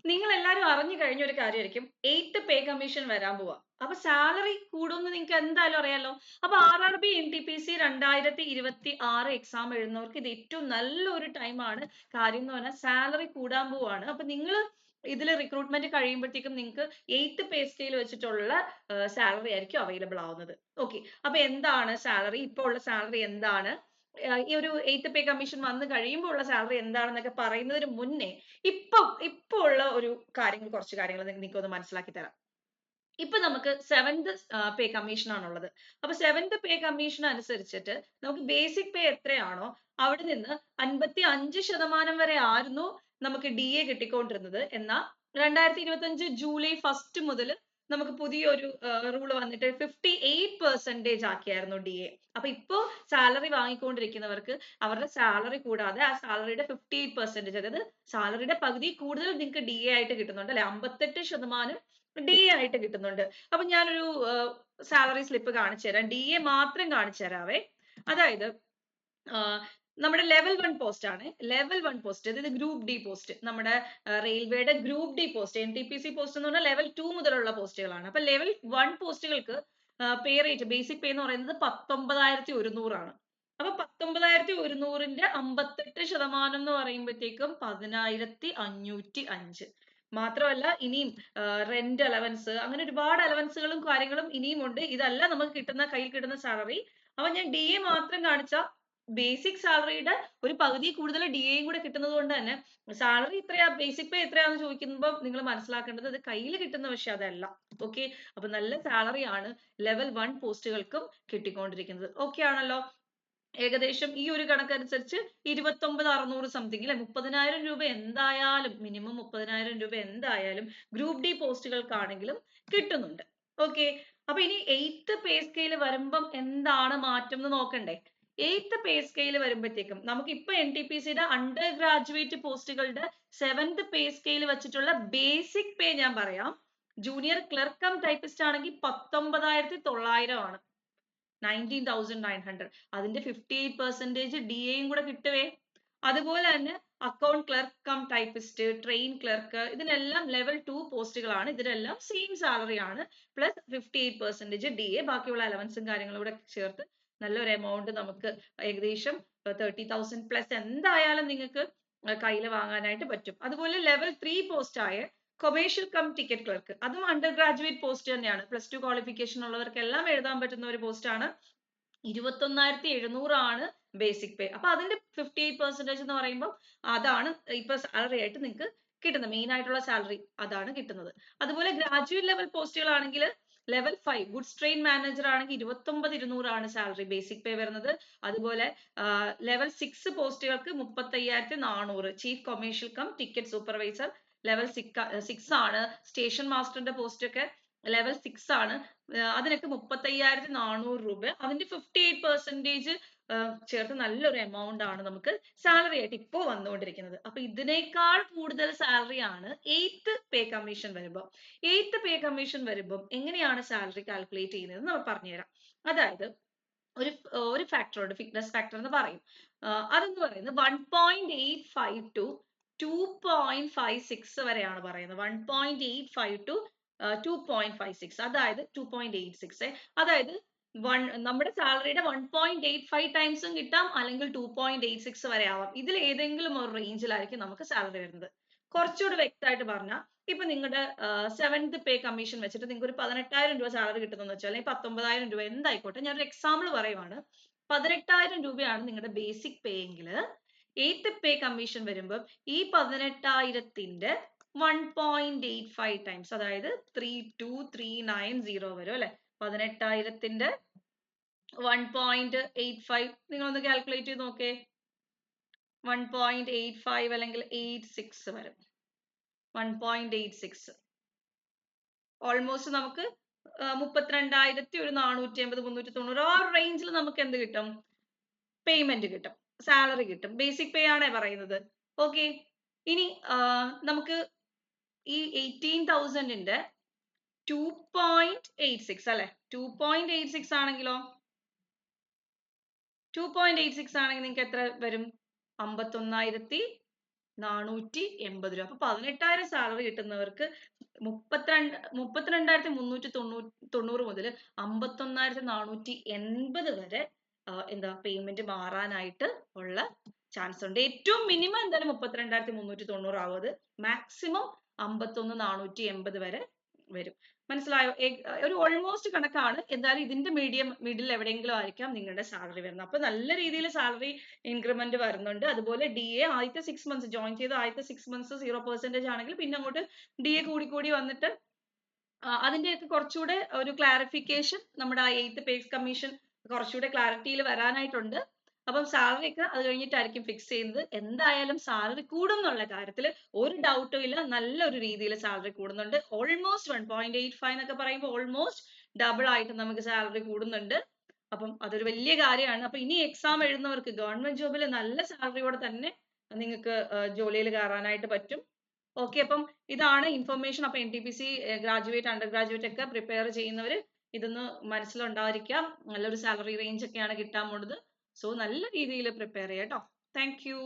നിങ്ങൾ എല്ലാവരും അറിഞ്ഞു കഴിഞ്ഞ ഒരു കാര്യമായിരിക്കും 8th പേ കമ്മീഷൻ വരാൻ പോവാ. അപ്പൊ സാലറി കൂടുമെന്ന് നിങ്ങൾക്ക് എന്തായാലും അറിയാലോ. അപ്പൊ RRB NTPC 2026 എക്സാം എഴുതുന്നവർക്ക് ഇത് ഏറ്റവും നല്ലൊരു ടൈമാണ്. കാര്യം എന്ന് പറഞ്ഞാൽ സാലറി കൂടാൻ പോവാണ്. അപ്പൊ നിങ്ങൾ ഇതിൽ റിക്രൂട്ട്മെന്റ് കഴിയുമ്പോഴത്തേക്കും നിങ്ങൾക്ക് 8th പേ സ്കെയിൽ വെച്ചിട്ടുള്ള സാലറി ആയിരിക്കും അവൈലബിൾ ആവുന്നത്. ഓക്കെ, അപ്പൊ എന്താണ് സാലറി, ഇപ്പോൾ ഉള്ള സാലറി എന്താണ്, ഈ ഒരു 8th പേ കമ്മീഷൻ വന്നു കഴിയുമ്പോൾ ഉള്ള സാലറി എന്താണെന്നൊക്കെ പറയുന്നതിന് മുന്നേ ഇപ്പൊ ഉള്ള ഒരു കുറച്ച് കാര്യങ്ങൾ നിങ്ങൾക്ക് ഒന്ന് മനസ്സിലാക്കി തരാം. ഇപ്പൊ നമുക്ക് 7th പേ കമ്മീഷൻ ആണുള്ളത്. അപ്പൊ 7th പേ കമ്മീഷൻ അനുസരിച്ചിട്ട് നമുക്ക് ബേസിക് പേ എത്രയാണോ അവിടെ നിന്ന് 55% വരെ ആയിരുന്നു നമുക്ക് DA കിട്ടിക്കൊണ്ടിരുന്നത്. എന്നാൽ 2025 ജൂലൈ 1 മുതൽ നമുക്ക് പുതിയൊരു റൂള് വന്നിട്ട് 58% ആക്കിയായിരുന്നു DA. അപ്പൊ ഇപ്പോ സാലറി വാങ്ങിക്കൊണ്ടിരിക്കുന്നവർക്ക് അവരുടെ സാലറി കൂടാതെ ആ സാലറിയുടെ 58%, അതായത് സാലറിയുടെ പകുതി കൂടുതൽ നിങ്ങൾക്ക് DA ആയിട്ട് കിട്ടുന്നുണ്ട് അല്ലെ, 58% DA ആയിട്ട് കിട്ടുന്നുണ്ട്. അപ്പൊ ഞാനൊരു സാലറി സ്ലിപ്പ് കാണിച്ചു തരാം, DA മാത്രം കാണിച്ചു തരാവേ. അതായത് നമ്മുടെ ലെവൽ 1 പോസ്റ്റ് ആണ്. ലെവൽ 1 പോസ്റ്റ്, അതായത് ഗ്രൂപ്പ് ഡി പോസ്റ്റ്, നമ്മുടെ റെയിൽവേയുടെ group D post, NTPC post എന്ന് പറഞ്ഞാൽ ലെവൽ 2 മുതലുള്ള പോസ്റ്റുകളാണ്. അപ്പൊ ലെവൽ 1 പോസ്റ്റുകൾക്ക് പേ റേറ്റ്, ബേസിക് പേ എന്ന് പറയുന്നത് 19,100 ആണ്. അപ്പൊ 19,100ന്റെ 58% എന്ന് പറയുമ്പോഴത്തേക്കും 10,505. മാത്രമല്ല ഇനിയും റെന്റ് അലവൻസ്, അങ്ങനെ ഒരുപാട് അലവൻസുകളും കാര്യങ്ങളും ഇനിയും ഉണ്ട്. ഇതല്ല നമുക്ക് കയ്യിൽ കിട്ടുന്ന സാലറി. അപ്പൊ ഞാൻ DA മാത്രം കാണിച്ച ബേസിക് സാലറിയുടെ ഒരു പകുതി കൂടുതൽ DAയും കൂടെ കിട്ടുന്നത് കൊണ്ട് തന്നെ സാലറി ഇത്രയാ, ബേസിക് പേ എത്രയാന്ന് ചോദിക്കുമ്പോൾ നിങ്ങൾ മനസ്സിലാക്കേണ്ടത് ഇത് കയ്യിൽ കിട്ടുന്ന പക്ഷെ അതല്ല. ഓക്കെ, അപ്പൊ നല്ല സാലറി ആണ് ലെവൽ 1 പോസ്റ്റുകൾക്കും കിട്ടിക്കൊണ്ടിരിക്കുന്നത്. ഓക്കെ ആണല്ലോ. ഏകദേശം ഈ ഒരു കണക്കനുസരിച്ച് 29,600 സംതിങ് അല്ലെ, 30,000 രൂപ എന്തായാലും, മിനിമം 30,000 രൂപ എന്തായാലും ഗ്രൂപ്പ് ഡി പോസ്റ്റുകൾക്കാണെങ്കിലും കിട്ടുന്നുണ്ട്. ഓക്കെ, അപ്പൊ ഇനി 8th പേ സ്കെയിൽ വരുമ്പം എന്താണ് മാറ്റം എന്ന് നോക്കണ്ടേ. 8th പേ സ്കെയിൽ വരുമ്പോഴത്തേക്കും നമുക്ക് ഇപ്പൊ NTPCയുടെ അണ്ടർ ഗ്രാജുവേറ്റ് പോസ്റ്റുകളുടെ 7th പേ സ്കെയിൽ വെച്ചിട്ടുള്ള ബേസിക് പേ ഞാൻ പറയാം. ജൂനിയർ ക്ലർക്ക് കം ടൈപ്പിസ്റ്റ് ആണെങ്കിൽ 19,900 ആണ്, 19,900. അതിന്റെ 58% DAയും കൂടെ കിട്ടുവേ. അതുപോലെ തന്നെ account clerk cum typist, train clerk, ഇതിനെല്ലാം ലെവൽ 2 പോസ്റ്റുകളാണ്. ഇതിനെല്ലാം സെയിം സാലറി ആണ്, പ്ലസ് 58% DA. ബാക്കിയുള്ള അലവൻസും കാര്യങ്ങളും കൂടെ ചേർത്ത് നല്ലൊരു എമൗണ്ട് നമുക്ക് ഏകദേശം 30,000 പ്ലസ് എന്തായാലും നിങ്ങൾക്ക് കയ്യിൽ വാങ്ങാനായിട്ട് പറ്റും. അതുപോലെ ലെവൽ 3 പോസ്റ്റ് ആയ കൊമേഴ്ഷ്യൽ കം ടിക്കറ്റ് ക്ലർക്ക്, അതും അണ്ടർ ഗ്രാജുവേറ്റ് പോസ്റ്റ് തന്നെയാണ്. +2 ക്വാളിഫിക്കേഷൻ ഉള്ളവർക്ക് എല്ലാം എഴുതാൻ പറ്റുന്ന ഒരു പോസ്റ്റ് ആണ്. 21,700 ആണ് ബേസിക് പേ. അപ്പൊ അതിന്റെ 58% എന്ന് പറയുമ്പോൾ അതാണ് ഇപ്പൊ സാലറി ആയിട്ട് നിങ്ങൾക്ക് കിട്ടുന്നത്, മെയിൻ ആയിട്ടുള്ള സാലറി അതാണ് കിട്ടുന്നത്. അതുപോലെ ഗ്രാജുവേറ്റ് ലെവൽ പോസ്റ്റുകളാണെങ്കിൽ ലെവൽ 5 ഗുഡ്സ് ട്രെയിൻ മാനേജർ ആണെങ്കിൽ 29,200 ആണ് സാലറി ബേസിക് പേ വരുന്നത്. അതുപോലെ ലെവൽ 6 പോസ്റ്റുകൾക്ക് 35,400. Chief commercial cum ticket supervisor level 6 ആണ്. സ്റ്റേഷൻ മാസ്റ്ററിന്റെ പോസ്റ്റ് ഒക്കെ ലെവൽ 6 ആണ്. അതിനൊക്കെ 35,400 രൂപ. അതിന്റെ 58% ചേർത്ത് നല്ലൊരു എമൗണ്ട് ആണ് നമുക്ക് സാലറി ആയിട്ട് ഇപ്പോ വന്നുകൊണ്ടിരിക്കുന്നത്. അപ്പൊ ഇതിനേക്കാൾ കൂടുതൽ സാലറി ആണ് 8th പേ കമ്മീഷൻ വരുമ്പോൾ. 8th പേ കമ്മീഷൻ വരുമ്പോൾ എങ്ങനെയാണ് സാലറി കാൽക്കുലേറ്റ് ചെയ്യുന്നത് നമ്മൾ പറഞ്ഞുതരാം. അതായത് ഒരു ഫാക്ടർ ഉണ്ട്, ഫിറ്റ്നസ് ഫാക്ടർ എന്ന് പറയും. അതെന്ന് പറയുന്നത് 1.85 to 2.56 വരെയാണ് പറയുന്നത്. 1.85 to 2.56, അതായത് 2.86. അതായത് നമ്മുടെ സാലറിയുടെ 1.85 ടൈംസും കിട്ടാം, അല്ലെങ്കിൽ 2.86 വരെ ആവാം. ഇതിൽ ഏതെങ്കിലും ഒരു റേഞ്ചിലായിരിക്കും നമുക്ക് സാലറി വരുന്നത്. കുറച്ചുകൂടി വ്യക്തമായിട്ട് പറഞ്ഞാൽ, ഇപ്പൊ നിങ്ങളുടെ 7th പേ കമ്മീഷൻ വെച്ചിട്ട് നിങ്ങൾക്ക് ഒരു 18,000 രൂപ സാലറി കിട്ടുന്നെന്ന് വെച്ചാൽ, അല്ലെങ്കിൽ 19,000 രൂപ എന്തായിക്കോട്ടെ, ഞാനൊരു എക്സാമ്പിൾ പറയുവാണ്. 18,000 രൂപയാണ് നിങ്ങളുടെ ബേസിക് പേ എങ്കിൽ 8th പേ കമ്മീഷൻ വരുമ്പോൾ ഈ 18,000ത്തിന്റെ 1.85 ടൈംസ്, അതായത് 32390 വരും അല്ലെ. 18,000ത്തിന്റെ 1.85 നിങ്ങളൊന്ന് കാൽക്കുലേറ്റ് ചെയ്ത് നോക്കേ. 1.85 അല്ലെങ്കിൽ 86 വരും. 1.86 ഓൾമോസ്റ്റ് നമുക്ക് 32,450 390 ആ റേഞ്ചിൽ നമുക്ക് എന്ത് കിട്ടും, പേയ്മെന്റ് കിട്ടും, സാലറി കിട്ടും. ബേസിക് പേ ആണേ പറയുന്നത്. ഓക്കെ, ഇനി നമുക്ക് ഈ 18,000ന്റെ 2.86 അല്ലെ, 2.86 ആണെങ്കിലോ, 2.86 ആണെങ്കിൽ നിങ്ങൾക്ക് എത്ര വരും, 51,400 480 രൂപ. അപ്പൊ 18,000 സാലറി കിട്ടുന്നവർക്ക് 32,390 മുതൽ 51,480 വരെ എന്താ പേയ്മെന്റ് മാറാനായിട്ട് ഉള്ള ചാൻസ് ഉണ്ട്. ഏറ്റവും മിനിമം എന്തായാലും 32,390 ആവും. അത് മാക്സിമം 51,480 വരെ വരും. മനസ്സിലായോ? ഒരു ഓൾമോസ്റ്റ് കണക്കാണ്. എന്തായാലും ഇതിന്റെ മിഡിൽ എവിടെയെങ്കിലും ആയിരിക്കാം നിങ്ങളുടെ സാലറി വരുന്നത്. അപ്പൊ നല്ല രീതിയിൽ സാലറി ഇൻക്രിമെന്റ് വരുന്നുണ്ട്. അതുപോലെ DA ആദ്യത്തെ 6 months ജോയിൻ ചെയ്ത ആദ്യത്തെ 6 months 0% ആണെങ്കിൽ പിന്നെ അങ്ങോട്ട് DA കൂടി വന്നിട്ട് അതിന്റെയൊക്കെ കുറച്ചുകൂടെ ഒരു ക്ലാരിഫിക്കേഷൻ നമ്മുടെ ആ 8th പേ കമ്മീഷൻ കുറച്ചുകൂടെ ക്ലാരിറ്റിയിൽ വരാനായിട്ടുണ്ട്. അപ്പം സാലറി ഒക്കെ അത് കഴിഞ്ഞിട്ടായിരിക്കും ഫിക്സ് ചെയ്യുന്നത്. എന്തായാലും സാലറി കൂടും എന്നുള്ള കാര്യത്തിൽ ഒരു ഡൗട്ടും ഇല്ല. നല്ലൊരു രീതിയിൽ സാലറി കൂടുന്നുണ്ട്. ഓൾമോസ്റ്റ് 1.85 എന്നൊക്കെ പറയുമ്പോൾ ഓൾമോസ്റ്റ് ഡബിൾ ആയിട്ട് നമുക്ക് സാലറി കൂടുന്നുണ്ട്. അപ്പം അതൊരു വലിയ കാര്യമാണ്. അപ്പൊ ഇനി എക്സാം എഴുതുന്നവർക്ക് ഗവൺമെന്റ് ജോബിൽ നല്ല സാലറിയോടെ തന്നെ നിങ്ങൾക്ക് ജോലിയിൽ കയറാനായിട്ട് പറ്റും. ഓക്കെ, അപ്പം ഇതാണ് ഇൻഫർമേഷൻ. അപ്പൊ NTPC ഗ്രാജുവേറ്റ് അണ്ടർ ഗ്രാജുവേറ്റ് ഒക്കെ പ്രിപ്പയർ ചെയ്യുന്നവർ ഇതൊന്ന് മനസ്സിലുണ്ടായിരിക്കാം. നല്ലൊരു സാലറി റേഞ്ച് ഒക്കെയാണ് കിട്ടാൻ പോകുന്നത്. സോ നല്ല രീതിയിൽ പ്രിപ്പയർ ചെയ്യാം കേട്ടോ. Thank you.